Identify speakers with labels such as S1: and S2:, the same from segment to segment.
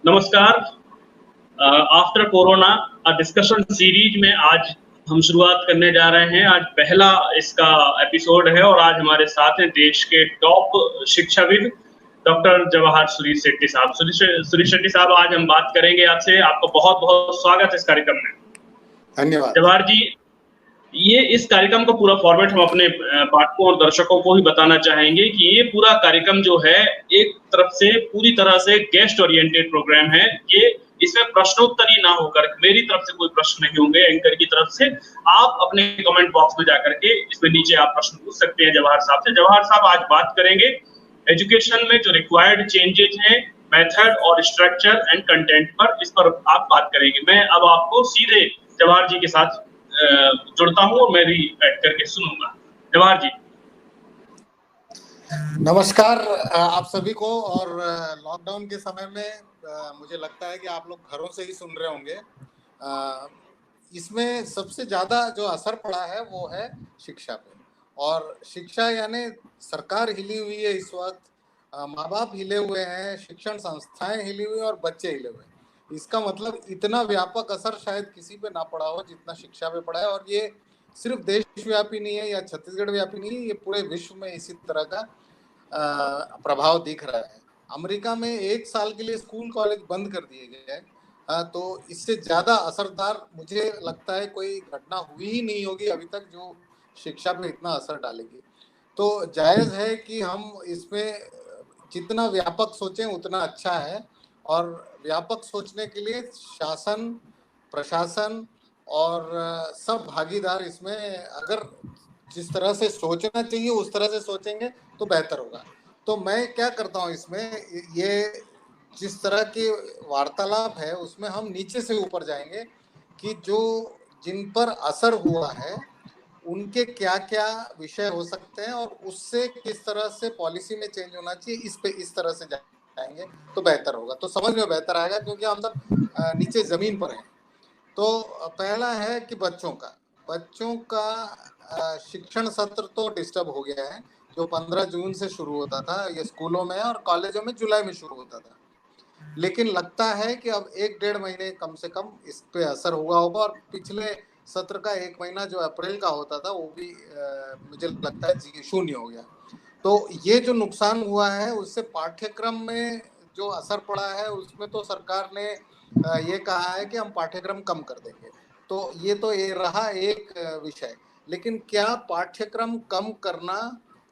S1: नमस्कार। After corona discussion series में आज हम शुरुआत करने जा रहे हैं। आज पहला इसका एपिसोड है और आज हमारे साथ हैं देश के टॉप शिक्षाविद डॉक्टर जवाहर सुरीश शेट्टी साहब। सुरीश शेट्टी साहब, आज हम बात करेंगे आपसे। आपका बहुत बहुत स्वागत है इस कार्यक्रम में।
S2: धन्यवाद।
S1: जवाहर जी, ये इस कार्यक्रम का पूरा फॉर्मेट हम अपने पाठकों और दर्शकों को ही बताना चाहेंगे कि ये पूरा कार्यक्रम जो है एक तरफ से पूरी तरह से गेस्ट ओरिएंटेड प्रोग्राम है। ये इसमें प्रश्नोत्तरी ना होकर मेरी तरफ से कोई प्रश्न नहीं होंगे, एंकर की तरफ से। आप अपने कमेंट बॉक्स में जाकर के इसमें नीचे आप प्रश्न पूछ सकते हैं जवाहर साहब से। जवाहर साहब, आज बात करेंगे एजुकेशन में जो रिक्वायर्ड चेंजेस हैं, मेथड और स्ट्रक्चर एंड कंटेंट पर। इस पर आप बात करेंगे। मैं अब आपको सीधे जवाहर जी के साथ जुड़ता हूँ और मैं भी बैठ करके सुनूंगा। जवाहर जी।
S2: नमस्कार आप सभी को। और लॉकडाउन के समय में मुझे लगता है कि आप लोग घरों से ही सुन रहे होंगे। इसमें सबसे ज़्यादा जो असर पड़ा है वो है शिक्षा पे। और शिक्षा यानी सरकार हिली हुई है इस वक्त, माँ बाप हिले हुए हैं, शिक्षण संस्थाएं हिली हुई और बच्चे हिले हुए हैं। इसका मतलब इतना व्यापक असर शायद किसी पे ना पड़ा हो जितना शिक्षा पे पड़ा है। और ये सिर्फ देशव्यापी नहीं है या छत्तीसगढ़ व्यापी नहीं है, ये पूरे विश्व में इसी तरह का प्रभाव दिख रहा है। अमेरिका में 1 साल के लिए स्कूल कॉलेज बंद कर दिए गए हैं। तो इससे ज़्यादा असरदार मुझे लगता है कोई घटना हुई ही नहीं होगी अभी तक जो शिक्षा पे इतना असर डालेगी। तो जायज़ है कि हम इसमें जितना व्यापक सोचें उतना अच्छा है। और व्यापक सोचने के लिए शासन, प्रशासन और सब भागीदार इसमें अगर जिस तरह से सोचना चाहिए उस तरह से सोचेंगे तो बेहतर होगा। तो मैं क्या करता हूँ इसमें, ये जिस तरह की वार्तालाप है उसमें हम नीचे से ऊपर जाएंगे कि जो जिन पर असर हुआ है उनके क्या क्या विषय हो सकते हैं और उससे किस तरह से पॉलिसी में चेंज होना चाहिए, इस पे इस तरह से जाएंगे तो बेहतर होगा। तो समझ में बेहतर आएगा क्योंकि हम सब नीचे जमीन पर हैं। तो पहला है कि बच्चों का शिक्षण सत्र तो डिस्टर्ब हो गया है। जो 15 जून से शुरू होता था, ये स्कूलों में और कॉलेजों में जुलाई में शुरू होता था। लेकिन लगता है कि अब 1-1.5 महीने कम से कम इस पे असर हुआ होगा। और पिछले सत्र का 1 महीना जो अप्रैल का होता था वो भी मुझे लगता है शून्य हो गया। तो ये जो नुकसान हुआ है उससे पाठ्यक्रम में जो असर पड़ा है उसमें तो सरकार ने ये कहा है कि हम पाठ्यक्रम कम कर देंगे। तो ये रहा एक विषय। लेकिन क्या पाठ्यक्रम कम करना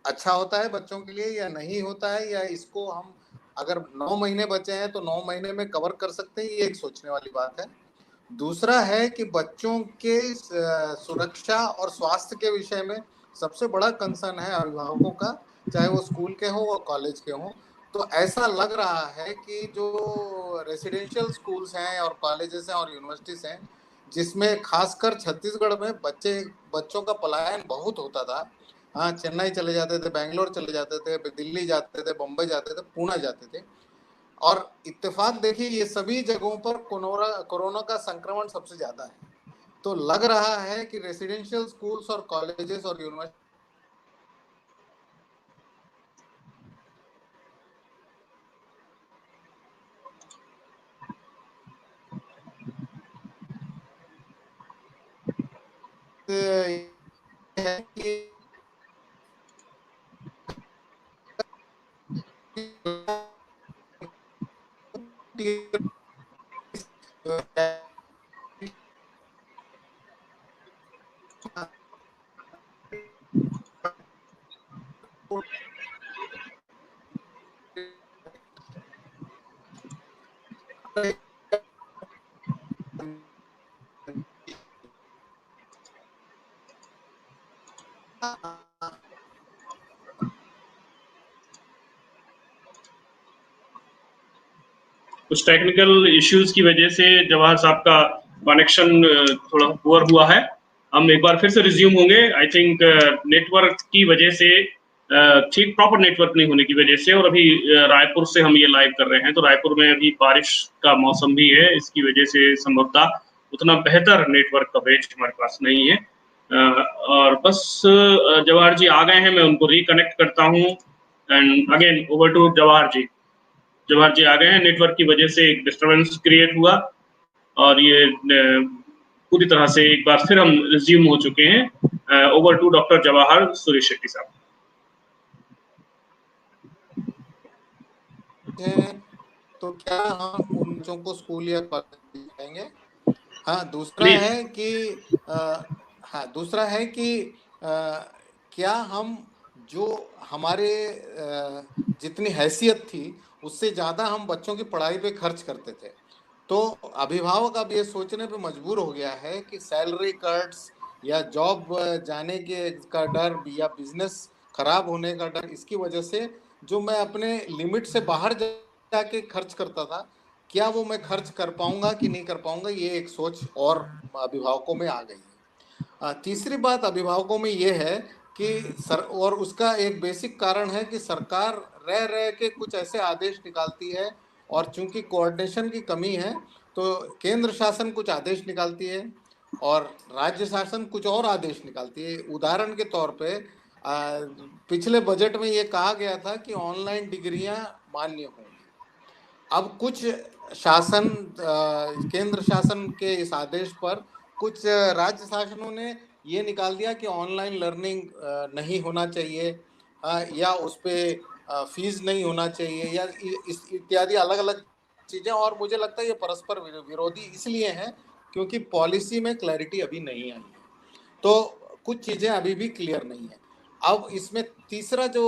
S2: अच्छा होता है बच्चों के लिए या नहीं होता है, या इसको हम अगर 9 महीने बचे हैं तो 9 महीने में कवर कर सकते हैं, ये एक सोचने वाली बात है। दूसरा है कि बच्चों के सुरक्षा और स्वास्थ्य के विषय में सबसे बड़ा कंसर्न है अभिभावकों का, चाहे वो स्कूल के हो और कॉलेज के हो। तो ऐसा लग रहा है कि जो रेसिडेंशियल स्कूल्स हैं और कॉलेजेस हैं और यूनिवर्सिटीज हैं, जिसमें खासकर छत्तीसगढ़ में बच्चों का पलायन बहुत होता था। हाँ, चेन्नई चले जाते थे, बेंगलोर चले जाते थे, दिल्ली जाते थे, बम्बई जाते थे, पुणे जाते थे। और इत्तेफाक देखिए ये सभी जगहों पर कोरोना का संक्रमण सबसे ज्यादा है। तो लग रहा है कि रेसिडेंशियल स्कूल्स और कॉलेजेस और यूनिवर्सिटी है कि
S1: कुछ टेक्निकल इश्यूज की वजह से जवाहर साहब का कनेक्शन थोड़ा पुअर हुआ है। हम एक बार फिर से रिज्यूम होंगे। आई थिंक नेटवर्क की वजह से, ठीक प्रॉपर नेटवर्क नहीं होने की वजह से। और अभी रायपुर से हम ये लाइव कर रहे हैं, तो रायपुर में अभी बारिश का मौसम भी है, इसकी वजह से संभवतः उतना बेहतर नेटवर्क कवरेज हमारे पास नहीं है। और बस जवाहर जी आ गए हैं, मैं उनको रिकनेक्ट करता हूँ। And again over to Jawahar ji. Jawahar ji आ गए हैं, नेटवर्क की वजह से एक डिस्टर्बेंस क्रिएट हुआ और ये पूरी तरह से एक बार फिर हम रिज्यूम हो चुके हैं। Over to doctor Jawahar Suresh Shetty sahab.
S2: तो क्या हम उन बच्चों को स्कूल या कॉलेज जाएंगे? हाँ,
S1: प्लीज।
S2: दूसरा है कि क्या हम जो हमारे जितनी हैसियत थी उससे ज़्यादा हम बच्चों की पढ़ाई पे खर्च करते थे। तो अभिभावक अब ये सोचने पे मजबूर हो गया है कि सैलरी कट्स या जॉब जाने के का डर या बिजनेस खराब होने का डर, इसकी वजह से जो मैं अपने लिमिट से बाहर जाके खर्च करता था, क्या वो मैं खर्च कर पाऊंगा कि नहीं कर पाऊंगा, ये एक सोच और अभिभावकों में आ गई है। तीसरी बात अभिभावकों में ये है कि और उसका एक बेसिक कारण है कि सरकार रह रह के कुछ ऐसे आदेश निकालती है, और चूंकि कोऑर्डिनेशन की कमी है तो केंद्र शासन कुछ आदेश निकालती है और राज्य शासन कुछ और आदेश निकालती है। उदाहरण के तौर पे पिछले बजट में ये कहा गया था कि ऑनलाइन डिग्रियां मान्य होंगी। अब कुछ शासन केंद्र शासन के इस आदेश पर कुछ राज्य शासनों ने ये निकाल दिया कि ऑनलाइन लर्निंग नहीं होना चाहिए, या उस पर फीस नहीं होना चाहिए, या इत्यादि अलग अलग चीजें। और मुझे लगता है ये परस्पर विरोधी इसलिए हैं क्योंकि पॉलिसी में क्लैरिटी अभी नहीं आई है, तो कुछ चीजें अभी भी क्लियर नहीं है। अब इसमें तीसरा जो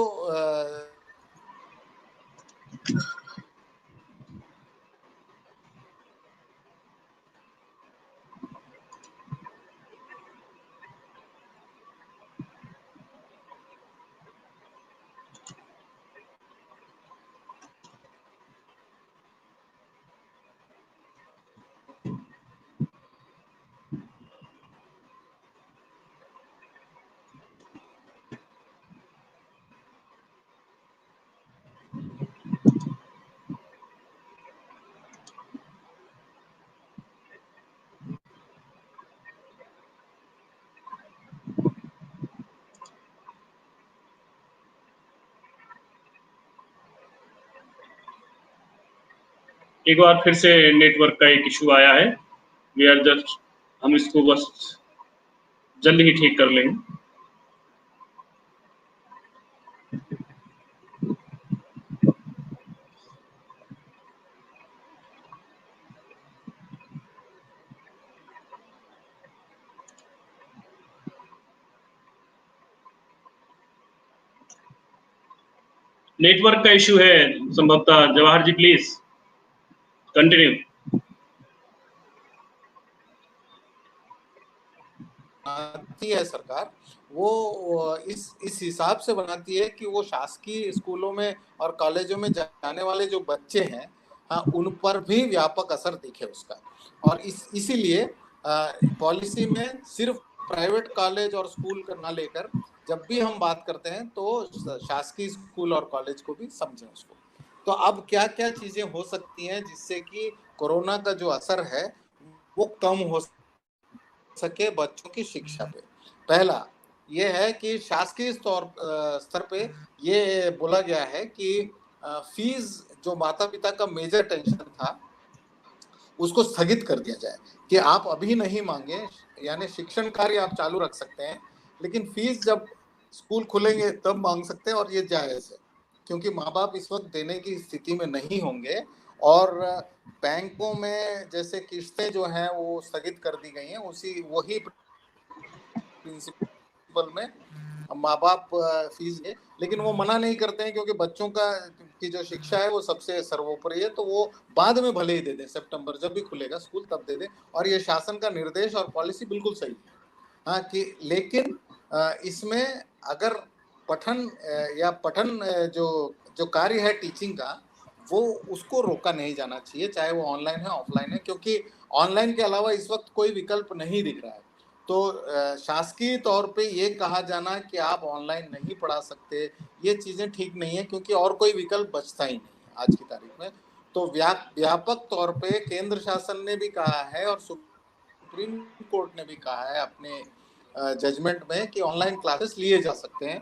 S1: एक बार फिर से नेटवर्क का एक इशू आया है। वी आर जस्ट, हम इसको बस जल्द ही ठीक कर लेंगे। नेटवर्क का इशू है संभवतः। जवाहर जी प्लीज कंटिन्यू।
S2: बनाती है सरकार, वो इस हिसाब से बनाती है कि वो शासकीय स्कूलों में और कॉलेजों में जाने वाले जो बच्चे हैं, हाँ, उन पर भी व्यापक असर दिखे उसका। और इसीलिए पॉलिसी में सिर्फ प्राइवेट कॉलेज और स्कूल का ना लेकर जब भी हम बात करते हैं तो शासकीय स्कूल और कॉलेज को भी समझें उसको। तो अब क्या क्या चीजें हो सकती हैं जिससे कि कोरोना का जो असर है वो कम हो सके बच्चों की शिक्षा पे। पहला ये है कि शासकीय स्तर पे ये बोला गया है कि फीस जो माता पिता का मेजर टेंशन था उसको स्थगित कर दिया जाए, कि आप अभी नहीं मांगे, यानी शिक्षण कार्य आप चालू रख सकते हैं लेकिन फीस जब स्कूल खुलेंगे तब मांग सकते हैं, और ये जायज है क्योंकि माँ बाप इस वक्त देने की स्थिति में नहीं होंगे। और बैंकों में जैसे किस्तें जो हैं वो स्थगित कर दी गई हैं, वही प्रिंसिपल में माँ बाप फीस है, लेकिन वो मना नहीं करते हैं क्योंकि बच्चों की जो शिक्षा है वो सबसे सर्वोपरि है, तो वो बाद में भले ही दे दें, सितंबर जब भी खुलेगा स्कूल तब दे दें। और ये शासन का निर्देश और पॉलिसी बिल्कुल सही है, हाँ, कि लेकिन इसमें अगर पठन जो जो कार्य है टीचिंग का, वो उसको रोका नहीं जाना चाहिए, चाहे वो ऑनलाइन है ऑफलाइन है, क्योंकि ऑनलाइन के अलावा इस वक्त कोई विकल्प नहीं दिख रहा है। तो शासकीय तौर पे ये कहा जाना कि आप ऑनलाइन नहीं पढ़ा सकते, ये चीजें ठीक नहीं है, क्योंकि और कोई विकल्प बचता ही नहीं है आज की तारीख में। तो व्यापक तौर पे केंद्र शासन ने भी कहा है और सुप्रीम कोर्ट ने भी कहा है अपने जजमेंट में कि ऑनलाइन क्लासेस लिए जा सकते हैं।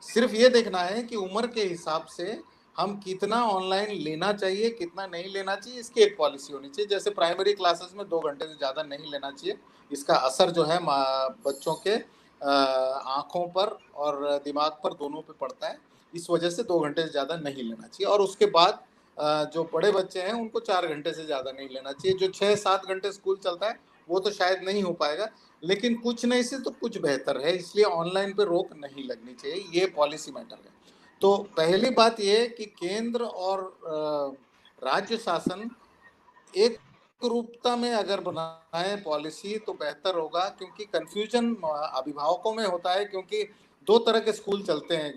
S2: सिर्फ ये देखना है कि उम्र के हिसाब से हम कितना ऑनलाइन लेना चाहिए, कितना नहीं लेना चाहिए, इसकी एक पॉलिसी होनी चाहिए। जैसे प्राइमरी क्लासेस में 2 घंटे से ज़्यादा नहीं लेना चाहिए। इसका असर जो है बच्चों के आँखों पर और दिमाग पर दोनों पे पड़ता है। इस वजह से 2 घंटे से ज़्यादा नहीं लेना चाहिए और उसके बाद जो बड़े बच्चे हैं उनको 4 घंटे से ज़्यादा नहीं लेना चाहिए। जो 6-7 घंटे स्कूल चलता है, वो तो शायद नहीं हो पाएगा, लेकिन कुछ नहीं से तो कुछ बेहतर है, इसलिए ऑनलाइन पे रोक नहीं लगनी चाहिए, ये पॉलिसी मैटर है। तो पहली बात ये है कि केंद्र और राज्य शासन एक रूपता में अगर बनाए पॉलिसी तो बेहतर होगा, क्योंकि कन्फ्यूजन अभिभावकों में होता है, क्योंकि 2 तरह के स्कूल चलते हैं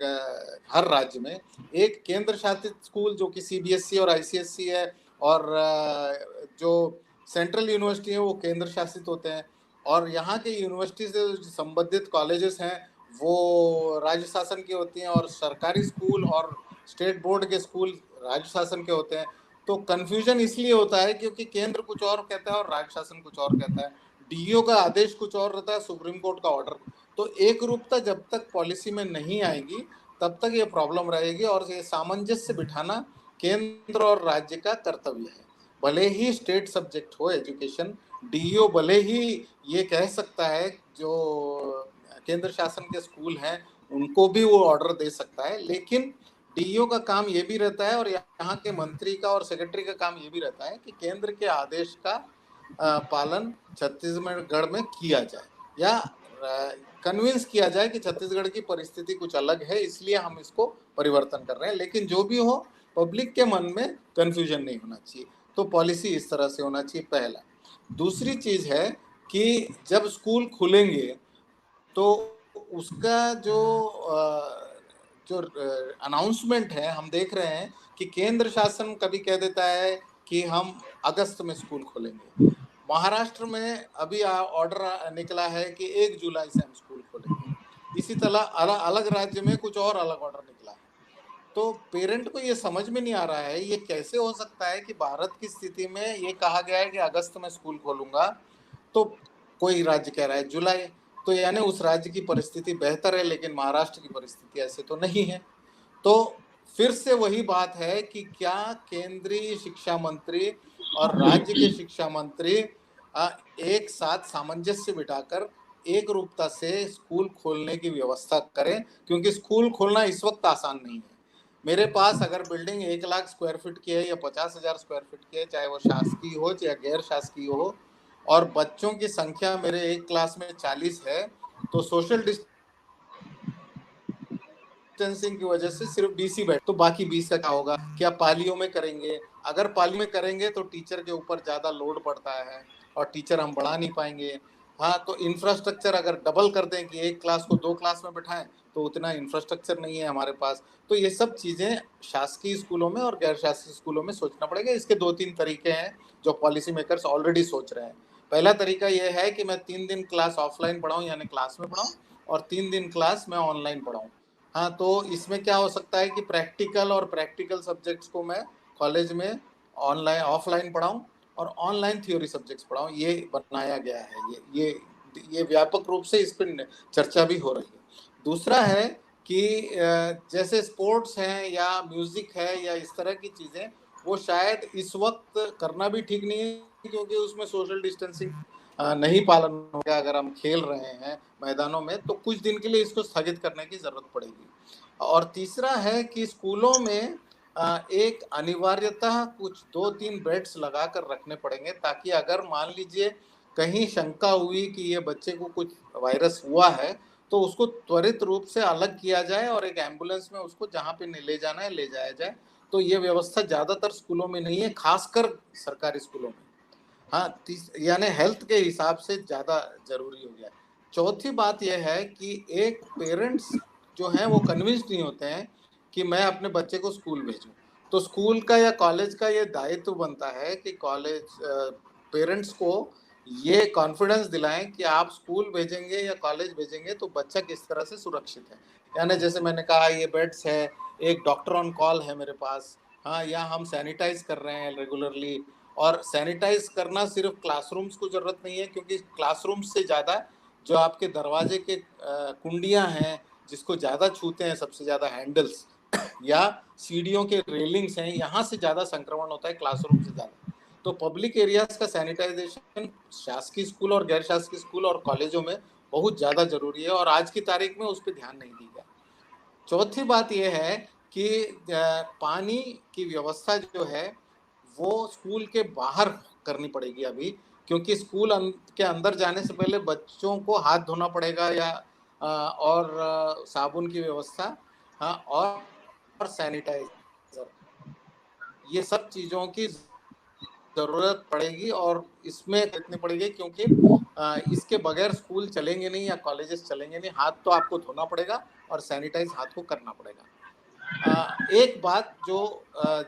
S2: हर राज्य में। एक केंद्र शासित स्कूल जो कि सीबीएसई और आईसीएसई है, और जो सेंट्रल यूनिवर्सिटी है वो केंद्र शासित होते हैं, और यहाँ के यूनिवर्सिटी से संबंधित कॉलेजेस हैं वो राज्य शासन की होती हैं, और सरकारी स्कूल और स्टेट बोर्ड के स्कूल राज्य शासन के होते हैं। तो कन्फ्यूजन इसलिए होता है क्योंकि केंद्र कुछ और कहता है और राज्य शासन कुछ और कहता है, डीईओ का आदेश कुछ और रहता है, सुप्रीम कोर्ट का ऑर्डर। तो एक रूपता जब तक पॉलिसी में नहीं आएगी तब तक ये प्रॉब्लम रहेगी, और ये सामंजस्य बिठाना केंद्र और राज्य का कर्तव्य है। भले ही स्टेट सब्जेक्ट हो एजुकेशन, डीईओ भले ही ये कह सकता है, जो केंद्र शासन के स्कूल हैं उनको भी वो ऑर्डर दे सकता है, लेकिन डीईओ का काम ये भी रहता है और यहाँ के मंत्री का और सेक्रेटरी का काम ये भी रहता है कि केंद्र के आदेश का पालन छत्तीसगढ़ में किया जाए, या कन्विंस किया जाए कि छत्तीसगढ़ की परिस्थिति कुछ अलग है, इसलिए हम इसको परिवर्तन कर रहे हैं। लेकिन जो भी हो, पब्लिक के मन में कंफ्यूजन नहीं होना चाहिए। तो पॉलिसी इस तरह से होना चाहिए, पहला। दूसरी चीज है कि जब स्कूल खुलेंगे तो उसका जो अनाउंसमेंट है, हम देख रहे हैं कि केंद्र शासन कभी कह देता है कि हम अगस्त में स्कूल खोलेंगे। महाराष्ट्र में अभी ऑर्डर निकला है कि 1 जुलाई से हम स्कूल खोलेंगे। इसी तरह अलग राज्य में कुछ और अलग ऑर्डर निकला है। तो पेरेंट को ये समझ में नहीं आ रहा है, ये कैसे हो सकता है कि भारत की स्थिति में ये कहा गया है कि अगस्त में स्कूल खोलूंगा, तो कोई राज्य कह रहा है जुलाई। तो यानी उस राज्य की परिस्थिति बेहतर है, लेकिन महाराष्ट्र की परिस्थिति ऐसे तो नहीं है। तो फिर से वही बात है कि क्या केंद्रीय शिक्षा मंत्री और राज्य के शिक्षा मंत्री एक साथ सामंजस्य बिठाकर एक रूपता से स्कूल खोलने की व्यवस्था करें, क्योंकि स्कूल खोलना इस वक्त आसान नहीं है। मेरे पास अगर बिल्डिंग 1 लाख स्क्वायर फीट की है या 50,000 स्क्वायर फीट की है, चाहे वो शासकीय हो या गैर शासकीय हो, और बच्चों की संख्या मेरे एक क्लास में 40 है, तो सोशल डिस्टेंसिंग की वजह से सिर्फ 20 ही बैठ, तो बाकी 20 का क्या होगा? क्या पालियों में करेंगे? अगर पाली में करेंगे तो टीचर के ऊपर ज्यादा लोड पड़ता है और टीचर हम बढ़ा नहीं पाएंगे। हाँ, तो इंफ्रास्ट्रक्चर अगर डबल कर दें कि एक क्लास को 2 क्लास में बैठाएं, तो उतना इंफ्रास्ट्रक्चर नहीं है हमारे पास। तो ये सब चीजें शासकीय स्कूलों में और गैर शासकीय स्कूलों में सोचना पड़ेगा। इसके 2-3 तरीके हैं जो पॉलिसी मेकर्स ऑलरेडी सोच रहे हैं। पहला तरीका यह है कि मैं 3 दिन क्लास ऑफलाइन पढ़ाऊं, यानी क्लास में पढ़ाऊं, और 3 दिन क्लास मैं ऑनलाइन पढ़ाऊं। हाँ, तो इसमें क्या हो सकता है कि प्रैक्टिकल सब्जेक्ट्स को मैं कॉलेज में ऑनलाइन ऑफलाइन पढ़ाऊं और ऑनलाइन थ्योरी सब्जेक्ट्स पढ़ाऊं। ये बनाया गया है, ये व्यापक रूप से इस पर चर्चा भी हो रही है। दूसरा है कि जैसे स्पोर्ट्स हैं या म्यूजिक है या इस तरह की चीजें, वो शायद इस वक्त करना भी ठीक नहीं है, क्योंकि उसमें सोशल डिस्टेंसिंग नहीं पालन होगा। अगर हम खेल रहे हैं मैदानों में तो कुछ दिन के लिए इसको स्थगित करने की जरूरत पड़ेगी। और तीसरा है कि स्कूलों में एक अनिवार्यतः कुछ 2-3 बेड्स लगाकर रखने पड़ेंगे, ताकि अगर मान लीजिए कहीं शंका हुई कि ये बच्चे को कुछ वायरस हुआ है, तो उसको त्वरित रूप से अलग किया जाए और एक एम्बुलेंस में उसको जहाँ पे ले जाना है ले जाया जाए। तो ये व्यवस्था ज्यादातर स्कूलों में नहीं है, खासकर सरकारी स्कूलों में। हाँ, यानी हेल्थ के हिसाब से ज्यादा जरूरी हो गया। चौथी बात यह है कि एक पेरेंट्स जो हैं वो कन्विंस नहीं होते हैं कि मैं अपने बच्चे को स्कूल भेजूं। तो स्कूल का या कॉलेज का ये दायित्व बनता है कि कॉलेज पेरेंट्स को ये कॉन्फिडेंस दिलाएं कि आप स्कूल भेजेंगे या कॉलेज भेजेंगे तो बच्चा किस तरह से सुरक्षित है। यानी जैसे मैंने कहा, ये बेड्स है, एक डॉक्टर ऑन कॉल है मेरे पास, हाँ, या हम सैनिटाइज कर रहे हैं रेगुलरली। और सैनिटाइज करना सिर्फ क्लासरूम्स को जरूरत नहीं है, क्योंकि क्लासरूम्स से ज़्यादा जो आपके दरवाजे के कुंडियां हैं जिसको ज़्यादा छूते हैं सबसे ज़्यादा हैंडल्स, या सीढ़ियों के रेलिंग्स हैं, यहाँ से ज़्यादा संक्रमण होता है क्लासरूम से ज़्यादा। तो पब्लिक एरियाज का सैनिटाइजेशन शासकीय स्कूल और गैर शासकीय स्कूल और कॉलेजों में बहुत ज़्यादा जरूरी है और आज की तारीख में उस पर ध्यान नहीं दी गया। चौथी बात यह है कि पानी की व्यवस्था जो है वो स्कूल के बाहर करनी पड़ेगी अभी, क्योंकि स्कूल के अंदर जाने से पहले बच्चों को हाथ धोना पड़ेगा या और साबुन की व्यवस्था, हाँ, और सैनिटाइजर, ये सब चीज़ों की जरूरत पड़ेगी और इसमें कितनी पड़ेगी, क्योंकि इसके बगैर स्कूल चलेंगे नहीं या कॉलेजेस चलेंगे नहीं। हाथ तो आपको धोना पड़ेगा और सैनिटाइज हाथ को करना पड़ेगा। एक बात जो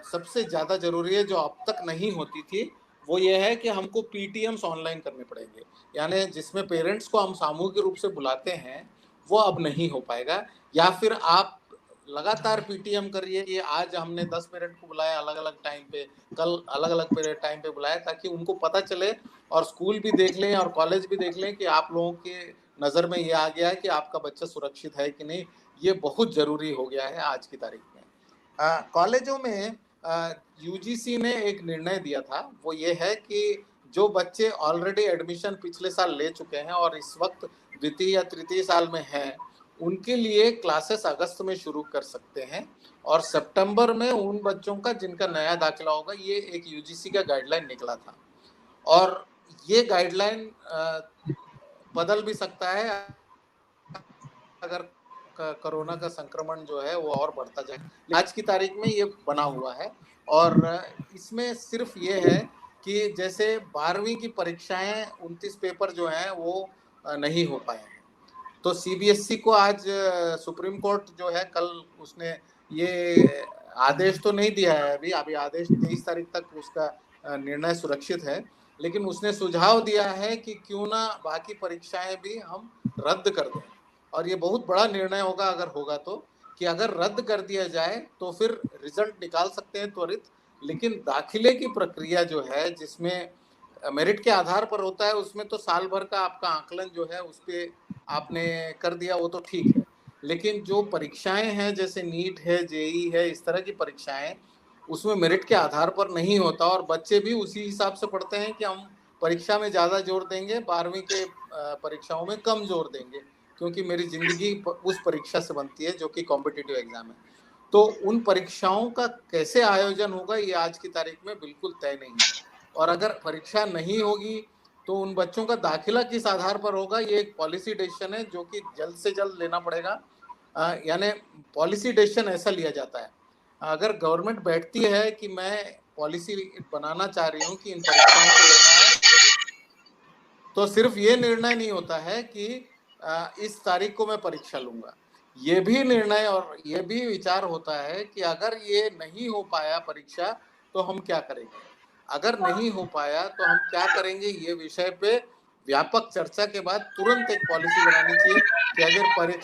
S2: सबसे ज़्यादा जरूरी है, जो अब तक नहीं होती थी, वो ये है कि हमको पीटीएम्स ऑनलाइन करने पड़ेंगे, यानी जिसमें पेरेंट्स को हम सामूहिक रूप से बुलाते हैं वो अब नहीं हो पाएगा। या फिर आप लगातार पीटीएम करिए कि आज हमने 10 पेरेंट को बुलाया अलग अलग टाइम पे, कल अलग अलग टाइम पे बुलाया, ताकि उनको पता चले और स्कूल भी देख लें और कॉलेज भी देख लें कि आप लोगों के नज़र में ये आ गया है कि आपका बच्चा सुरक्षित है कि नहीं। ये बहुत ज़रूरी हो गया है आज की तारीख में। कॉलेजों में यूजीसी ने एक निर्णय दिया था, वो ये है कि जो बच्चे ऑलरेडी एडमिशन पिछले साल ले चुके हैं और इस वक्त द्वितीय या तृतीय साल में हैं, उनके लिए क्लासेस अगस्त में शुरू कर सकते हैं और सितंबर में उन बच्चों का जिनका नया दाखिला होगा। ये एक यूजीसी का गाइडलाइन निकला था और ये गाइडलाइन बदल भी सकता है अगर कोरोना का संक्रमण जो है वो और बढ़ता जाए। आज की तारीख में ये बना हुआ है और इसमें सिर्फ ये है कि जैसे 12वीं की परीक्षाएं 29 पेपर जो हैं वो नहीं हो पाए हैं, तो सीबीएसई को आज सुप्रीम कोर्ट जो है कल उसने ये आदेश तो नहीं दिया है, अभी आदेश 23 तारीख तक उसका निर्णय सुरक्षित है, लेकिन उसने सुझाव दिया है कि क्यों ना बाकी परीक्षाएं भी हम रद्द कर दें। और ये बहुत बड़ा निर्णय होगा अगर होगा तो, कि अगर रद्द कर दिया जाए तो फिर रिजल्ट निकाल सकते हैं त्वरित, लेकिन दाखिले की प्रक्रिया जो है जिसमें मेरिट के आधार पर होता है, उसमें तो साल भर का आपका आकलन जो है उस पर आपने कर दिया वो तो ठीक है, लेकिन जो परीक्षाएं हैं जैसे नीट है, जेई है, इस तरह की परीक्षाएं, उसमें मेरिट के आधार पर नहीं होता और बच्चे भी उसी हिसाब से पढ़ते हैं कि हम परीक्षा में ज़्यादा जोर देंगे, 12वीं के परीक्षाओं में कम जोर देंगे, क्योंकि मेरी ज़िंदगी उस परीक्षा से बनती है जो कि कॉम्पिटिटिव एग्जाम है। तो उन परीक्षाओं का कैसे आयोजन होगा ये आज की तारीख में बिल्कुल तय नहीं है, और अगर परीक्षा नहीं होगी तो उन बच्चों का दाखिला किस आधार पर होगा, ये एक पॉलिसी डिसीजन है जो कि जल्द से जल्द लेना पड़ेगा। यानी पॉलिसी डिसीजन ऐसा लिया जाता है, अगर गवर्नमेंट बैठती है कि मैं पॉलिसी बनाना चाह रही हूँ कि इन परीक्षाओं को लेना है, तो सिर्फ ये निर्णय नहीं होता है कि इस तारीख को मैं परीक्षा लूंगा, ये भी निर्णय और ये भी विचार होता है कि अगर ये नहीं हो पाया परीक्षा तो हम क्या करेंगे, अगर नहीं हो पाया तो हम क्या करेंगे, ये विषय पे व्यापक चर्चा के बाद तुरंत एक पॉलिसी बनानी चाहिए कि अगर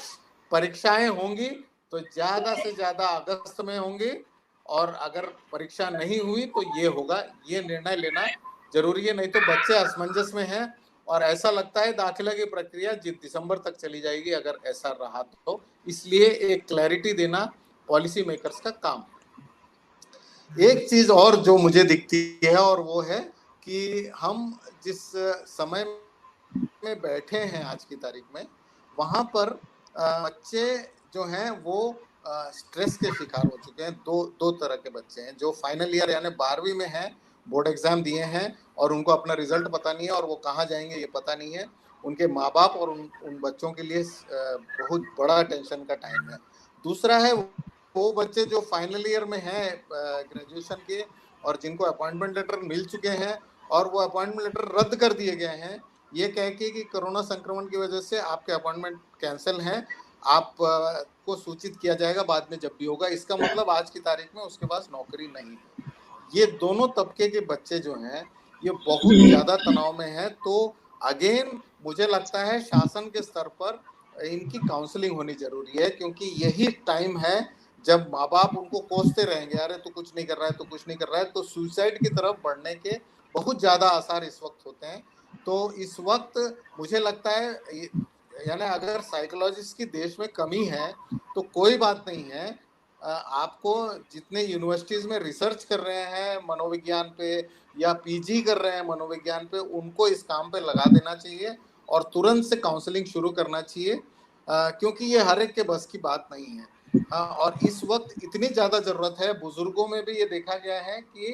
S2: परीक्षाएं होंगी तो ज्यादा से ज्यादा अगस्त में होंगी और अगर परीक्षा नहीं हुई तो ये होगा, ये निर्णय लेना जरूरी है। नहीं तो बच्चे असमंजस में हैं और ऐसा लगता है दाखिला की प्रक्रिया दिसंबर तक चली जाएगी अगर ऐसा रहा तो, इसलिए एक क्लैरिटी देना पॉलिसी मेकर्स का काम है। एक चीज और जो मुझे दिखती है और वो है कि हम जिस समय में बैठे हैं आज की तारीख में, वहां पर बच्चे जो हैं वो स्ट्रेस के शिकार हो चुके हैं। दो तरह के बच्चे हैं, जो फाइनल ईयर यानी 12वीं में हैं, बोर्ड एग्जाम दिए हैं और उनको अपना रिजल्ट पता नहीं है और वो कहाँ जाएंगे ये पता नहीं है, उनके माँ बाप और उन बच्चों के लिए बहुत बड़ा टेंशन का टाइम है। दूसरा है वो बच्चे जो फाइनल ईयर में हैं ग्रेजुएशन के और जिनको अपॉइंटमेंट लेटर मिल चुके हैं और वो अपॉइंटमेंट लेटर रद्द कर दिए गए हैं ये कह के कि कोरोना संक्रमण की वजह से आपके अपॉइंटमेंट कैंसिल हैं, आप को सूचित किया जाएगा बाद में जब भी होगा। इसका मतलब आज की तारीख में उसके पास नौकरी नहीं है। ये दोनों तबके के बच्चे जो हैं ये बहुत ज्यादा तनाव में हैं। तो अगेन मुझे लगता है शासन के स्तर पर इनकी काउंसलिंग होनी जरूरी है, क्योंकि यही टाइम है जब माँ बाप उनको कोसते रहेंगे, अरे तू कुछ नहीं कर रहा है, तो कुछ नहीं कर रहा है, तो सुसाइड की तरफ बढ़ने के बहुत ज्यादा आसार इस वक्त होते हैं। तो इस वक्त मुझे लगता है यानी अगर साइकोलॉजिस्ट की देश में कमी है तो कोई बात नहीं है, आपको जितने यूनिवर्सिटीज में रिसर्च कर रहे हैं मनोविज्ञान पे या पीजी कर रहे हैं मनोविज्ञान पे, उनको इस काम पे लगा देना चाहिए और तुरंत से काउंसलिंग शुरू करना चाहिए, क्योंकि ये हर एक के बस की बात नहीं है। और इस वक्त इतनी ज्यादा जरूरत है। बुजुर्गों में भी ये देखा गया है कि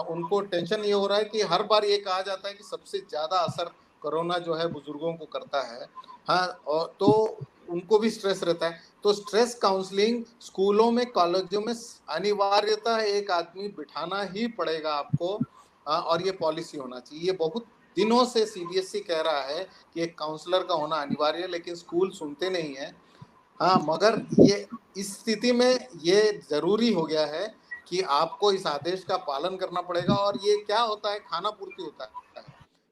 S2: उनको टेंशन ये हो रहा है कि हर बार ये कहा जाता है कि सबसे ज्यादा असर कोरोना जो है बुजुर्गों को करता है। हाँ, और तो उनको भी स्ट्रेस रहता है। तो स्ट्रेस काउंसलिंग स्कूलों में कॉलेजों में अनिवार्यता एक आदमी बिठाना ही पड़ेगा आपको, और ये पॉलिसी होना चाहिए। ये बहुत दिनों से सीबीएसई कह रहा है कि एक काउंसलर का होना अनिवार्य है, लेकिन स्कूल सुनते नहीं है। हाँ, मगर ये इस स्थिति में ये जरूरी हो गया है कि आपको इस आदेश का पालन करना पड़ेगा। और ये क्या होता है, खाना पूर्ति होता है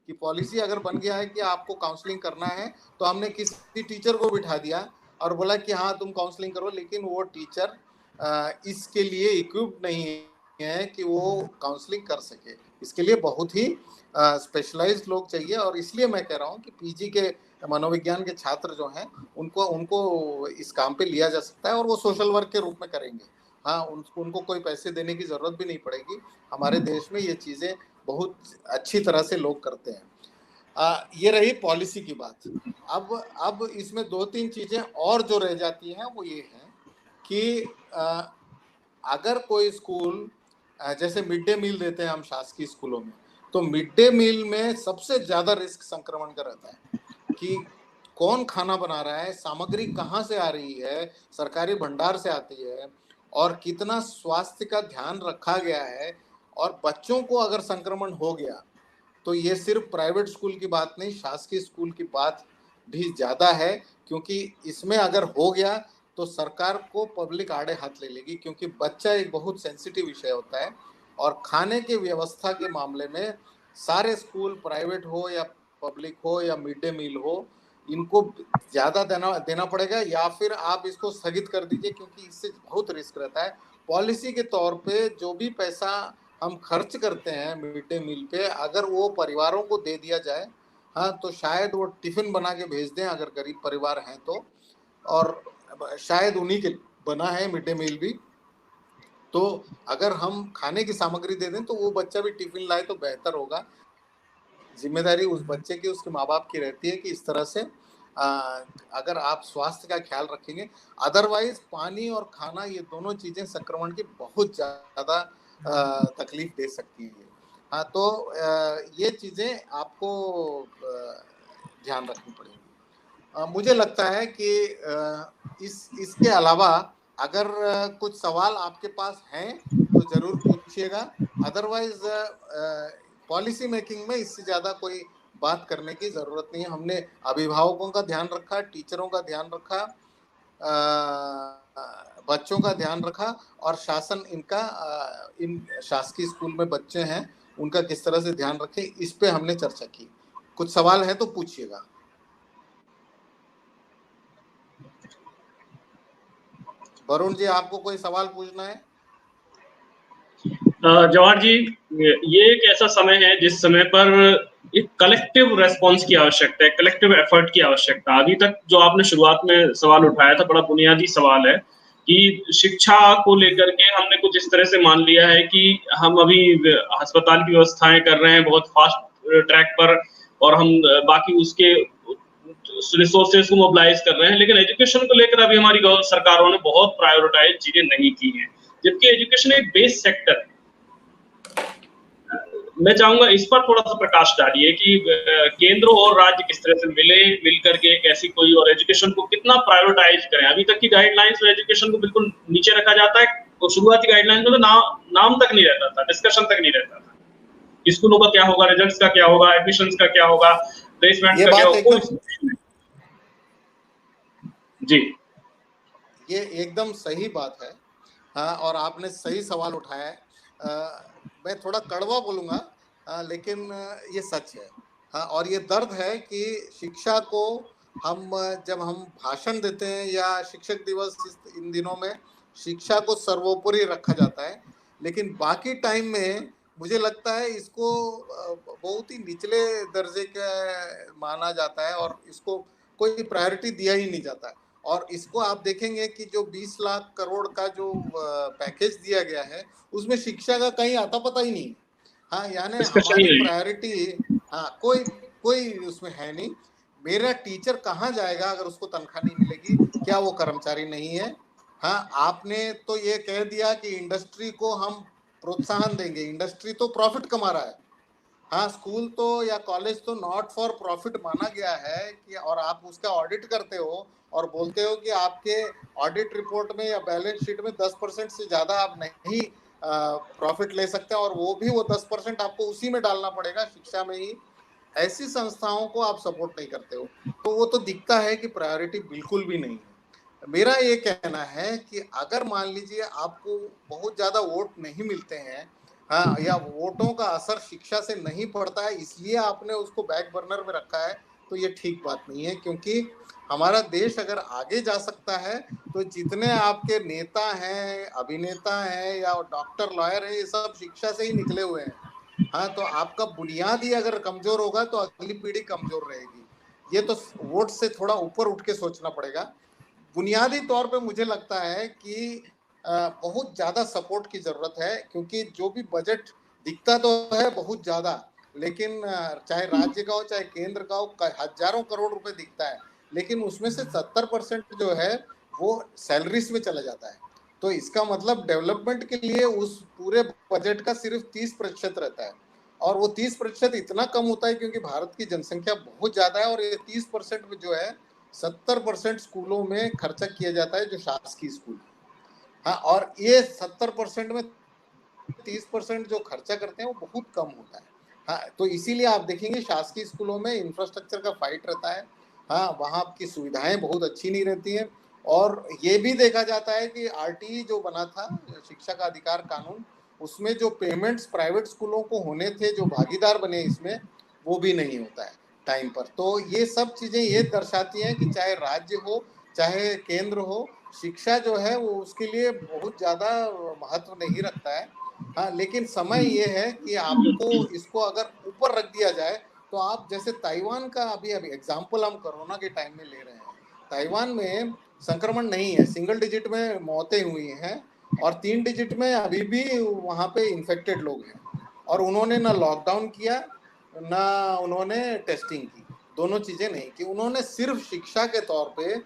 S2: कि पॉलिसी अगर बन गया है कि आपको काउंसलिंग करना है, तो हमने किसी टीचर को बिठा दिया और बोला कि हाँ तुम काउंसलिंग करो, लेकिन वो टीचर इसके लिए इक्विप्ड नहीं है कि वो काउंसलिंग कर सके। इसके लिए बहुत ही स्पेशलाइज्ड लोग चाहिए। और इसलिए मैं कह रहा हूँ कि पीजी के मनोविज्ञान के छात्र जो हैं उनको इस काम पे लिया जा सकता है और वो सोशल वर्क के रूप में करेंगे। हाँ, उनको कोई पैसे देने की जरूरत भी नहीं पड़ेगी। हमारे देश में ये चीजें बहुत अच्छी तरह से लोग करते हैं। ये रही पॉलिसी की बात। अब इसमें दो तीन चीजें और जो रह जाती हैं वो ये है कि अगर कोई स्कूल जैसे मिड डे मील देते हैं हम शासकीय स्कूलों में, तो मिड डे मील में सबसे ज्यादा रिस्क संक्रमण का रहता है कि कौन खाना बना रहा है, सामग्री कहाँ से आ रही है, सरकारी भंडार से आती है, और कितना स्वास्थ्य का ध्यान रखा गया है। और बच्चों को अगर संक्रमण हो गया तो ये सिर्फ प्राइवेट स्कूल की बात नहीं, शासकीय स्कूल की बात भी ज्यादा है। क्योंकि इसमें अगर हो गया तो सरकार को पब्लिक आड़े हाथ ले लेगी, क्योंकि बच्चा एक बहुत सेंसिटिव विषय होता है। और खाने के व्यवस्था के मामले में सारे स्कूल, प्राइवेट हो या पब्लिक हो या मिड डे मील हो, इनको ज्यादा देना पड़ेगा, या फिर आप इसको स्थगित कर दीजिए, क्योंकि इससे बहुत रिस्क रहता है। पॉलिसी के तौर पे जो भी पैसा हम खर्च करते हैं मिड डे मील पे, अगर वो परिवारों को दे दिया जाए, हाँ, तो शायद वो टिफिन बना के भेज दें अगर गरीब परिवार हैं तो। और शायद उन्हीं के बना है मिड डे मील भी, तो अगर हम खाने की सामग्री दे दें तो वो बच्चा भी टिफिन लाए तो बेहतर होगा। जिम्मेदारी उस बच्चे की, उसके माँ बाप की रहती है कि इस तरह से अगर आप स्वास्थ्य का ख्याल रखेंगे। अदरवाइज पानी और खाना, ये दोनों चीजें संक्रमण की बहुत ज्यादा तकलीफ दे सकती है। हाँ, तो ये चीजें आपको ध्यान रखनी पड़ेगी। मुझे लगता है कि इसके अलावा अगर कुछ सवाल आपके पास हैं तो जरूर पूछिएगा। अदरवाइज पॉलिसी मेकिंग में इससे ज्यादा कोई बात करने की जरूरत नहीं है। हमने अभिभावकों का ध्यान रखा, टीचरों का ध्यान रखा, बच्चों का ध्यान रखा, और शासन इनका इन शासकीय स्कूल में बच्चे हैं उनका किस तरह से ध्यान रखें, इस पे हमने चर्चा की। कुछ सवाल है तो पूछिएगा। वरुण जी, आपको कोई सवाल पूछना है?
S1: जवाहर जी, ये एक ऐसा समय है जिस समय पर एक कलेक्टिव रेस्पॉन्स की आवश्यकता है, कलेक्टिव एफर्ट की आवश्यकता। अभी तक जो आपने शुरुआत में सवाल उठाया था, बड़ा बुनियादी सवाल है कि शिक्षा को लेकर के हमने कुछ इस तरह से मान लिया है कि हम अभी अस्पताल की व्यवस्थाएं कर रहे हैं बहुत फास्ट ट्रैक पर, और हम बाकी उसके रिसोर्सेज को मोबिलाइज कर रहे हैं, लेकिन एजुकेशन को लेकर अभी हमारी सरकारों ने बहुत प्रायोरिटाइज चीजें नहीं की हैं, जबकि एजुकेशन एक बेस सेक्टर है। मैं चाहूंगा इस पर थोड़ा सा प्रकाश डालिए कि केंद्र और राज्य किस तरह से मिल करके एक ऐसी कोई, और एजुकेशन को कितना प्रायोरिटाइज करें। अभी तक की गाइडलाइंस में एजुकेशन को बिल्कुल नीचे रखा जाता है, तो शुरुआती गाइडलाइंस में तो नाम तक नहीं रहता था, डिस्कशन तक नहीं रहता था। स्कूलों का क्या होगा, रिजल्ट्स का क्या होगा, एडमिशंस का क्या होगा, प्लेसमेंट का क्या होगा, जी,
S2: ये एकदम सही बात है। हाँ, और आपने सही सवाल उठाया है। मैं थोड़ा कड़वा बोलूंगा, लेकिन ये सच है। हाँ, और ये दर्द है कि शिक्षा को हम जब हम भाषण देते हैं या शिक्षक दिवस इन दिनों में शिक्षा को सर्वोपरि रखा जाता है, लेकिन बाकी टाइम में मुझे लगता है इसको बहुत ही निचले दर्जे का माना जाता है और इसको कोई प्रायोरिटी दिया ही नहीं जाता है। और इसको आप देखेंगे कि जो 20 लाख करोड़ का जो पैकेज दिया गया है, उसमें शिक्षा का कहीं आता पता ही नहीं। हाँ, यानी
S1: डिस्कशन ही
S2: हमारी
S1: नहीं है।
S2: प्रायोरिटी, हाँ, कोई कोई उसमें है नहीं। मेरा टीचर कहाँ जाएगा अगर उसको तनख्वाह नहीं मिलेगी? क्या वो कर्मचारी नहीं है? हाँ, आपने तो ये कह दिया कि इंडस्ट्री को हम प्रोत्साहन देंगे। इंडस्ट्री तो प्रॉफिट कमा रहा है। हाँ, स्कूल तो या कॉलेज तो नॉट फॉर प्रॉफिट माना गया है कि, और आप उसका ऑडिट करते हो और बोलते हो कि आपके ऑडिट रिपोर्ट में या बैलेंस शीट में 10% से ज्यादा आप नहीं प्रॉफिट ले सकते, और वो भी वो 10% आपको उसी में डालना पड़ेगा, शिक्षा में ही। ऐसी संस्थाओं को आप सपोर्ट नहीं करते हो, तो वो तो दिखता है कि प्रायोरिटी बिल्कुल भी नहीं है। मेरा ये कहना है कि अगर मान लीजिए आपको बहुत ज्यादा वोट नहीं मिलते हैं, हाँ, या वोटों का असर शिक्षा से नहीं पड़ता है, इसलिए आपने उसको बैक बर्नर में रखा है, तो ये ठीक बात नहीं है। क्योंकि हमारा देश अगर आगे जा सकता है तो जितने आपके नेता हैं, अभिनेता हैं या डॉक्टर, लॉयर हैं, ये सब शिक्षा से ही निकले हुए हैं। हाँ, तो आपका बुनियाद ही अगर कमजोर होगा तो अगली पीढ़ी कमजोर रहेगी। ये तो वोट से थोड़ा ऊपर उठ के सोचना पड़ेगा। बुनियादी तौर पे मुझे लगता है कि बहुत ज्यादा सपोर्ट की जरूरत है, क्योंकि जो भी बजट दिखता तो है बहुत ज्यादा, लेकिन चाहे राज्य का हो चाहे केंद्र का हो, हजारों करोड़ रुपए दिखता है, लेकिन उसमें से 70% जो है वो सैलरीज में चला जाता है। तो इसका मतलब डेवलपमेंट के लिए उस पूरे बजट का सिर्फ 30% रहता है, और वो 30% इतना कम होता है क्योंकि भारत की जनसंख्या बहुत ज्यादा है, और ये 30% में जो है 70% स्कूलों में खर्चा किया जाता है जो शासकीय स्कूल। हाँ, और ये 70% में 30% जो खर्चा करते हैं वो बहुत कम होता है। हाँ, तो इसीलिए आप देखेंगे शासकीय स्कूलों में इंफ्रास्ट्रक्चर का फाइट रहता है। हाँ, वहाँ की सुविधाएं बहुत अच्छी नहीं रहती हैं, और ये भी देखा जाता है कि आरटीई जो बना था, शिक्षा का अधिकार कानून, उसमें जो पेमेंट्स प्राइवेट स्कूलों को होने थे, जो भागीदार बने इसमें, वो भी नहीं होता है टाइम पर। तो ये सब चीजें ये दर्शाती हैं कि चाहे राज्य हो चाहे केंद्र हो, शिक्षा जो है वो उसके लिए बहुत ज्यादा महत्व नहीं रखता है। हाँ, लेकिन समय ये है कि आपको इसको अगर ऊपर रख दिया जाए, तो आप जैसे ताइवान का अभी अभी एग्जाम्पल हम कोरोना के टाइम में ले रहे हैं। ताइवान में संक्रमण नहीं है, सिंगल डिजिट में मौतें हुई हैं, और 3 डिजिट में अभी भी वहां पे इन्फेक्टेड लोग हैं, और उन्होंने ना लॉकडाउन किया ना उन्होंने टेस्टिंग की, दोनों चीजें नहीं की। उन्होंने सिर्फ शिक्षा के तौर पे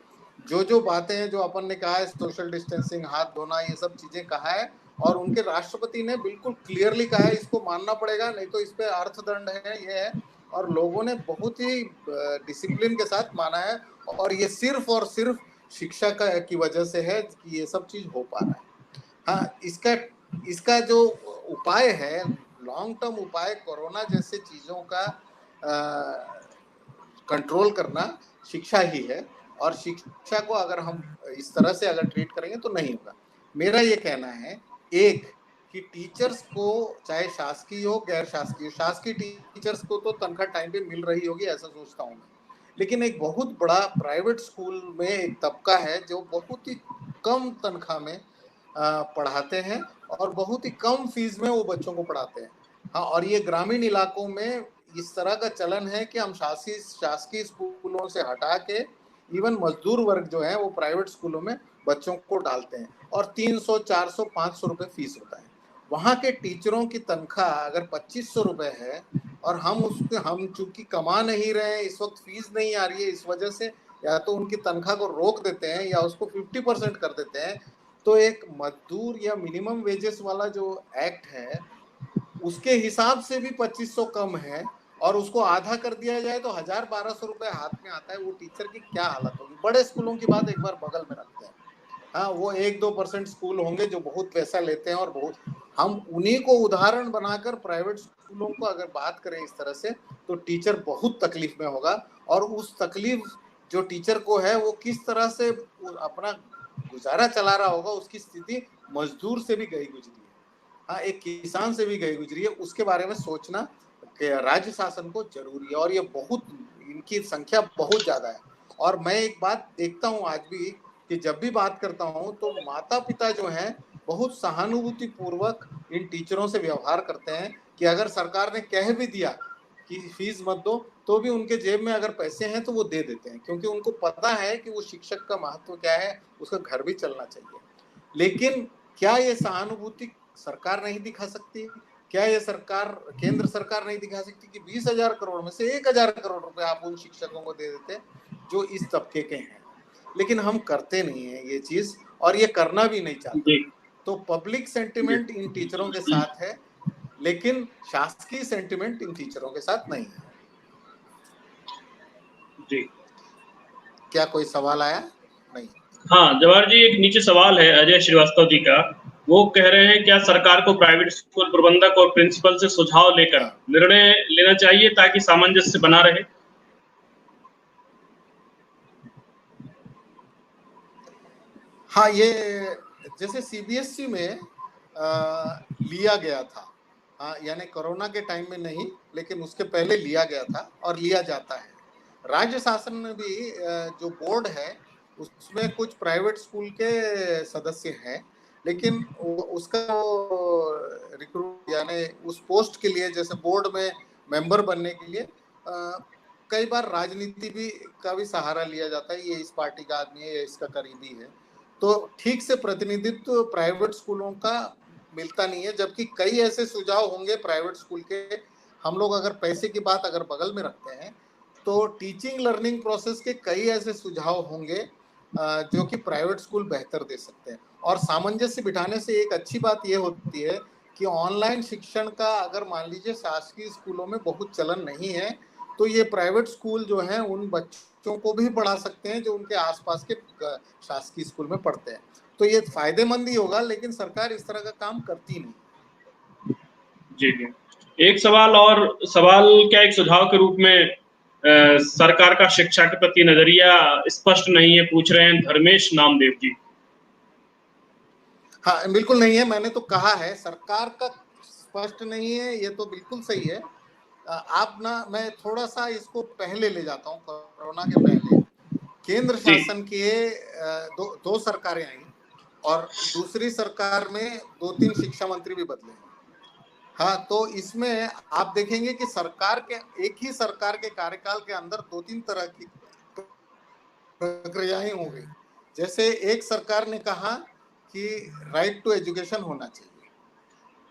S2: जो बातें हैं, जो अपन ने कहा है, सोशल डिस्टेंसिंग, हाथ धोना, ये सब चीजें कहा है, और उनके राष्ट्रपति ने बिल्कुल क्लियरली कहा है इसको मानना पड़ेगा, नहीं तो इस पे अर्थदंड है, ये है। और लोगों ने बहुत ही डिसिप्लिन के साथ माना है, और ये सिर्फ और सिर्फ शिक्षा का की वजह से है कि ये सब चीज हो पा रहा है। हाँ, इसका इसका जो उपाय है, लॉन्ग टर्म उपाय, कोरोना जैसे चीजों का कंट्रोल करना शिक्षा ही है, और शिक्षा को अगर हम इस तरह से अगर ट्रीट करेंगे तो नहीं होगा। मेरा ये कहना है, एक, कि टीचर्स को, चाहे शासकीय हो गैर शासकीय, शासकीय टीचर्स को तो तनख्वाह टाइम पे मिल रही होगी ऐसा सोचता हूँ मैं, लेकिन एक बहुत बड़ा प्राइवेट स्कूल में एक तबका है जो बहुत ही कम तनख्वाह में पढ़ाते हैं, और बहुत ही कम फीस में वो बच्चों को पढ़ाते हैं। हाँ, और ये ग्रामीण इलाकों में इस तरह का चलन है कि हम शासकीय स्कूलों से हटा के इवन मजदूर वर्ग जो है वो प्राइवेट स्कूलों में बच्चों को डालते हैं, और 300, 400, 500 रुपए फीस होता है। वहाँ के टीचरों की तनख्वाह अगर 2500 रुपए है, और हम चूंकि कमा नहीं रहे हैं इस वक्त, फीस नहीं आ रही है, इस वजह से या तो उनकी तनख्वाह को रोक देते हैं या उसको 50% कर देते हैं। तो एक मजदूर या मिनिमम वेजेस वाला जो एक्ट है, उसके हिसाब से भी 2500 कम है, और उसको आधा कर दिया जाए तो 1000-1200 रुपए हाथ में आता है। वो टीचर की क्या हालत होगी। बड़े स्कूलों की बात एक बार बगल में रखते हैं। हाँ, वो 1-2% स्कूल होंगे जो बहुत पैसा लेते हैं, और बहुत, हम उन्हीं को उदाहरण बनाकर प्राइवेट स्कूलों को अगर बात करें इस तरह से, तो टीचर बहुत तकलीफ में होगा, और उस तकलीफ जो टीचर को है वो किस तरह से अपना गुजारा चला रहा होगा, उसकी स्थिति मजदूर से भी गई गुजरी है। हाँ, एक किसान से भी गई गुजरी है। उसके बारे में सोचना कि राज्य शासन को जरूरी है, और ये बहुत, इनकी संख्या बहुत ज्यादा है। और मैं एक बात देखता हूँ आज भी कि जब भी बात करता हूँ तो माता पिता जो हैं बहुत सहानुभूति पूर्वक इन टीचरों से व्यवहार करते हैं, कि अगर सरकार ने कह भी दिया कि फीस मत दो, तो भी उनके जेब में अगर पैसे हैं तो वो दे देते हैं, क्योंकि उनको पता है कि वो शिक्षक का महत्व क्या है, उसका घर भी चलना चाहिए। लेकिन क्या ये सहानुभूति सरकार नहीं दिखा सकती? क्या ये सरकार, केंद्र सरकार नहीं दिखा सकती कि 20,000 करोड़ में से 1,000 करोड़ रुपए आप उन शिक्षकों को दे देते जो इस तबके के हैं? लेकिन हम करते नहीं है ये चीज, और ये करना भी नहीं चाहते।
S1: जी
S2: तो पब्लिक
S1: जी
S2: सेंटिमेंट इन टीचरों के साथ है, लेकिन शासकीय सेंटिमेंट इन टीचरों के साथ नहीं है।
S1: जी।
S2: क्या कोई सवाल आया? नहीं।
S1: हाँ जवाहर जी, एक नीचे सवाल है अजय श्रीवास्तव जी का। वो कह रहे हैं क्या सरकार को प्राइवेट स्कूल प्रबंधक और प्रिंसिपल से सुझाव लेकर
S2: हाँ
S1: निर्णय लेना चाहिए ताकि सामंजस्य बना रहे?
S2: हाँ, ये जैसे सीबीएसई में लिया गया था, हाँ, यानी कोरोना के टाइम में नहीं, लेकिन उसके पहले लिया गया था और लिया जाता है। राज्य शासन में भी जो बोर्ड है उसमें कुछ प्राइवेट स्कूल के सदस्य हैं, लेकिन उसका रिक्रूट यानी उस पोस्ट के लिए, जैसे बोर्ड में मेंबर बनने के लिए कई बार राजनीति भी का भी सहारा लिया जाता है, ये इस पार्टी का आदमी है, ये इसका करीबी है। तो ठीक से प्रतिनिधित्व प्राइवेट स्कूलों का मिलता नहीं है, जबकि कई ऐसे सुझाव होंगे प्राइवेट स्कूल के। हम लोग अगर पैसे की बात अगर बगल में रखते हैं तो टीचिंग लर्निंग प्रोसेस के कई ऐसे सुझाव होंगे जो कि प्राइवेट स्कूल बेहतर दे सकते हैं। और सामंजस्य बिठाने से एक अच्छी बात यह होती है कि ऑनलाइन शिक्षण का अगर मान लीजिए शासकीय स्कूलों में बहुत चलन नहीं है, तो ये प्राइवेट स्कूल जो हैं उन बच्चों को भी पढ़ा सकते हैं जो उनके आसपास के शासकीय स्कूल में पढ़ते हैं। तो ये फायदेमंद ही होगा, लेकिन सरकार इस तरह का काम करती नहीं।
S1: जी जी। एक सवाल क्या एक सुझाव के रूप में सरकार का शिक्षा के प्रति नजरिया स्पष्ट नहीं है, पूछ रहे हैं धर्मेश नामदेव जी।
S2: हाँ बिल्कुल नहीं है, मैंने तो कहा है सरकार का स्पष्ट नहीं है, ये तो बिल्कुल सही है। आप ना, मैं थोड़ा सा इसको पहले ले जाता हूँ, कोरोना के पहले केंद्र
S1: जी
S2: शासन के दो सरकारें आई, और दूसरी सरकार में 2-3 शिक्षा मंत्री भी बदले। हाँ, तो इसमें आप देखेंगे कि सरकार के, एक ही सरकार के कार्यकाल के अंदर 2-3 तरह की प्रक्रियाएं हो गई। जैसे एक सरकार ने कहा कि राइट टू एजुकेशन होना चाहिए,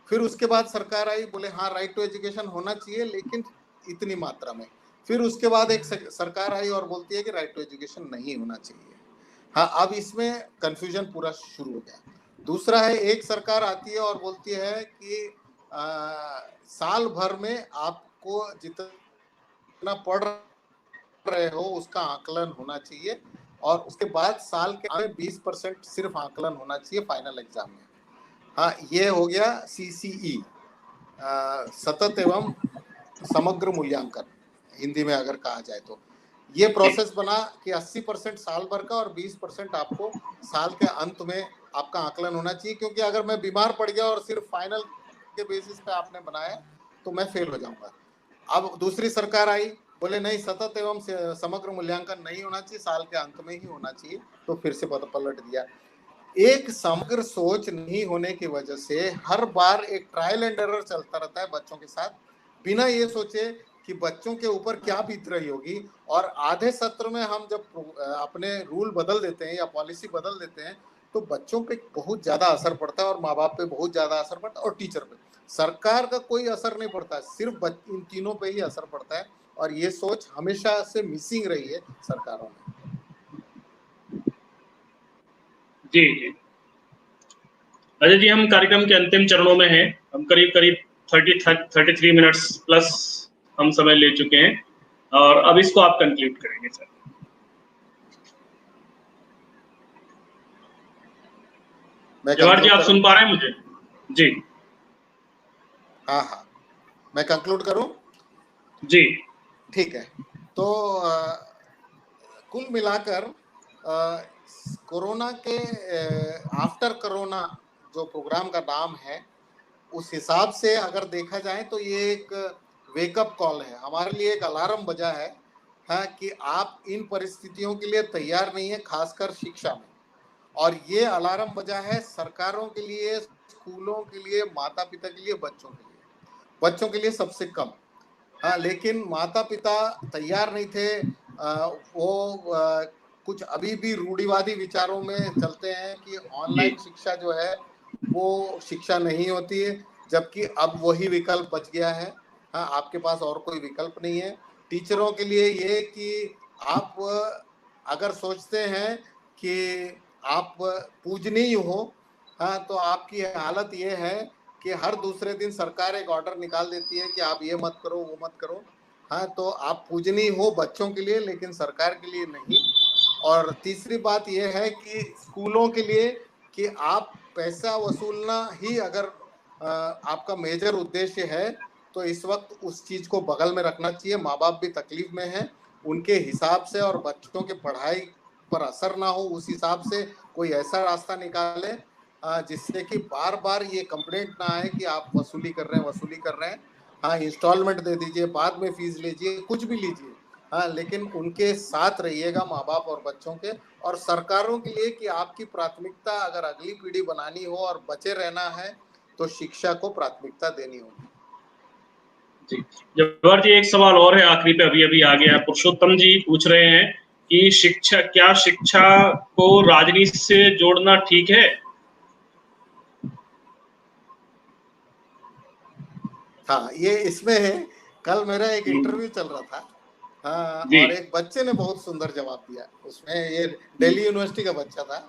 S2: फिर उसके बाद सरकार आई, बोले हाँ राइट टू एजुकेशन होना चाहिए लेकिन इतनी मात्रा में। फिर उसके बाद एक सरकार आई और बोलती है कि राइट टू एजुकेशन नहीं होना चाहिए। हाँ, अब इसमें कंफ्यूजन पूरा शुरू हो गया। दूसरा है, एक सरकार आती है और बोलती है कि साल भर में आपको जितना पढ़ रहे हो उसका आकलन होना चाहिए, और उसके बाद साल के 20% सिर्फ आकलन होना चाहिए फाइनल एग्जाम में। हाँ, ये हो गया सीसीई, सतत एवं समग्र मूल्यांकन, हिंदी में अगर कहा जाए तो। ये प्रोसेस बना कि 80% साल भर का और 20% आपको साल के अंत में आपका आकलन होना चाहिए, क्योंकि अगर मैं बीमार पड़ गया और सिर्फ फाइनल के बेसिस पे आपने बनाया तो मैं फेल हो जाऊंगा। अब दूसरी सरकार आई, बोले नहीं, सतत एवं समग्र मूल्यांकन नहीं होना चाहिए, साल के अंत में ही होना चाहिए, तो फिर से पलट दिया। एक समग्र सोच नहीं होने की वजह से हर बार एक ट्रायल एंड एरर चलता रहता है बच्चों के साथ, बिना ये सोचे कि बच्चों के ऊपर क्या बीत रही होगी। और आधे सत्र में हम जब अपने रूल बदल देते हैं या पॉलिसी बदल देते हैं तो बच्चों पे बहुत ज्यादा असर पड़ता है, और माँ बाप पे बहुत ज्यादा असर पड़ता है, और टीचर पे। सरकार का कोई असर नहीं पड़ता, सिर्फ इन तीनों पे ही असर पड़ता है, और ये सोच हमेशा से मिसिंग रही है सरकारों में।
S1: जी जी। अजय जी, हम कार्यक्रम के अंतिम चरणों में हैं, हम करीब 33 मिनट्स प्लस हम समय ले चुके हैं, और अब इसको आप कंक्लूड करेंगे सर। जवाहर जी, आप सुन पा रहे हैं मुझे? जी
S2: हाँ हाँ, मैं कंक्लूड करूं?
S1: जी
S2: ठीक है। तो कुल मिलाकर कोरोना के आफ्टर कोरोना जो प्रोग्राम का नाम है, उस हिसाब से अगर देखा जाए तो ये एक वेकअप कॉल है, हमारे लिए एक अलार्म बजा है, हाँ, कि आप इन परिस्थितियों के लिए तैयार नहीं है, खासकर शिक्षा में। और ये अलार्म बजा है सरकारों के लिए, स्कूलों के लिए, माता पिता के लिए, बच्चों के लिए सबसे कम। हाँ, लेकिन माता पिता तैयार नहीं थे। वो कुछ अभी भी रूढ़िवादी विचारों में चलते हैं कि
S1: जी।
S2: ऑनलाइन शिक्षा जो है वो शिक्षा नहीं होती है, जबकि अब वही विकल्प बच गया है। हाँ, आपके पास और कोई विकल्प नहीं है। टीचरों के लिए ये कि आप अगर सोचते हैं कि आप पूजनीय हो, हाँ, तो आपकी हालत ये है कि हर दूसरे दिन सरकार एक ऑर्डर निकाल देती है कि आप ये मत करो, वो मत करो। हाँ, तो आप पूजनीय हो बच्चों के लिए, लेकिन सरकार के लिए नहीं। और तीसरी बात ये है कि स्कूलों के लिए कि आप पैसा वसूलना ही अगर आपका मेजर उद्देश्य है, तो इस वक्त उस चीज को बगल में रखना चाहिए। माँ बाप भी तकलीफ में हैं, उनके हिसाब से और बच्चों के पढ़ाई पर असर ना हो उस हिसाब से कोई ऐसा रास्ता निकाले जिससे कि बार बार ये कंप्लेंट ना आए कि आप वसूली कर रहे हैं, वसूली कर रहे हैं। हाँ, इंस्टॉलमेंट दे दीजिए, बाद में फीस लीजिए, कुछ भी लीजिए। हाँ, लेकिन उनके साथ रहिएगा माँ बाप और बच्चों के। और सरकारों के लिए कि आपकी प्राथमिकता अगर अगली पीढ़ी बनानी हो और बचे रहना है, तो शिक्षा को प्राथमिकता देनी होगी।
S1: जी। जवाहर जी, एक सवाल और है आखिरी पे, अभी-अभी आ गया है। पुरुषोत्तम जी पूछ रहे हैं कि शिक्षा को राजनीति से जोड़ना ठीक है?
S2: हाँ, ये इसमें है, कल मेरा एक
S1: हुँ।
S2: इंटरव्यू चल रहा था। हाँ,
S1: जी।
S2: और एक बच्चे ने बहुत सुंदर जवाब दिया उसमें। ये
S1: हुँ।
S2: दिल्ली यूनिवर्सिटी का बच्चा था।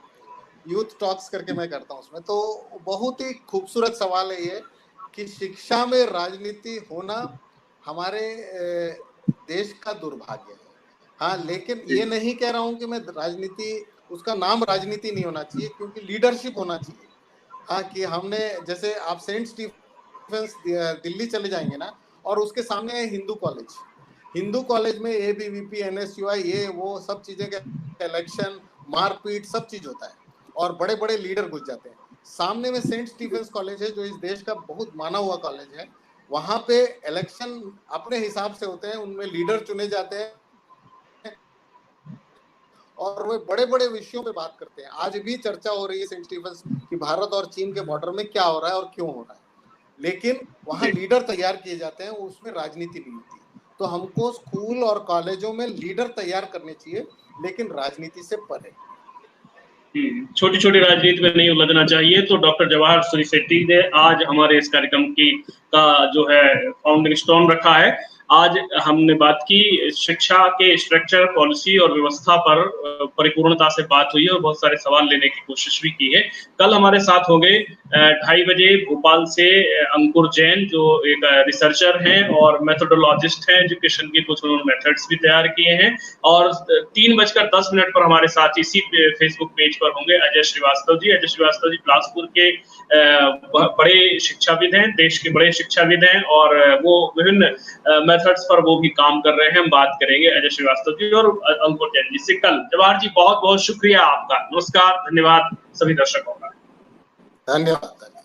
S2: यूथ टॉक्स करके मैं करता हूँ उसमें। तो बहुत ही खूबसूरत सवाल है ये कि शिक्षा में राजनीति होना हमारे देश का दुर्भाग्य है। हाँ, लेकिन
S1: जी।
S2: ये नहीं कह रहा हूँ कि मैं राजनीति, उसका नाम राजनीति नहीं होना चाहिए, क्योंकि लीडरशिप होना चाहिए। हाँ, कि हमने जैसे आप सेंट स्टीफेंस दिल्ली चले जाएंगे ना, और उसके सामने है हिंदू कॉलेज। हिंदू कॉलेज में एबीवीपी, एनएसयूआई, ये वो सब चीजें के इलेक्शन, मारपीट, सब चीज होता है और बड़े बड़े लीडर घुस जाते हैं। सामने में सेंट स्टीफेंस कॉलेज है, जो इस देश का बहुत माना हुआ कॉलेज है। वहां पे इलेक्शन अपने हिसाब से होते हैं, उनमें लीडर चुने जाते हैं और वे बड़े बड़े विषयों पे बात करते हैं। आज भी चर्चा हो रही है सेंट स्टीफेंस कि भारत और चीन के बॉर्डर में क्या हो रहा है और क्यों हो रहा है। लेकिन वहां
S1: जी।
S2: लीडर तैयार किए जाते हैं, उसमें राजनीति नहीं होती। तो हमको स्कूल और कॉलेजों में लीडर तैयार करने चाहिए, लेकिन राजनीति से परे।
S1: छोटी-छोटी राजनीति में नहीं उलझना चाहिए। तो डॉक्टर जवाहर सूरिसेट्टी ने आज हमारे इस कार्यक्रम का जो है फाउंडिंग स्टोन रखा है। आज हमने बात की शिक्षा के स्ट्रक्चर, पॉलिसी और व्यवस्था पर परिपूर्णता से बात हुई है और बहुत सारे सवाल लेने की कोशिश भी की है। कल हमारे साथ होंगे 2:30 बजे भोपाल से अंकुर जैन, जो एक रिसर्चर हैं और मेथोडोलॉजिस्ट हैं। एजुकेशन के कुछ उन्होंने मेथड्स भी तैयार किए हैं। और 3:10 पर हमारे साथ इसी फेसबुक पेज पर होंगे अजय श्रीवास्तव जी। अजय श्रीवास्तव जी बिलासपुर के बड़े शिक्षाविद हैं, देश के बड़े शिक्षाविद हैं और वो विभिन्न मेथड्स पर वो भी काम कर रहे हैं। हम बात करेंगे अजय श्रीवास्तव जी और अंकुर जैन जी से कल। जवाहर जी, बहुत बहुत शुक्रिया आपका। नमस्कार, धन्यवाद सभी दर्शकों का।
S2: धन्यवाद।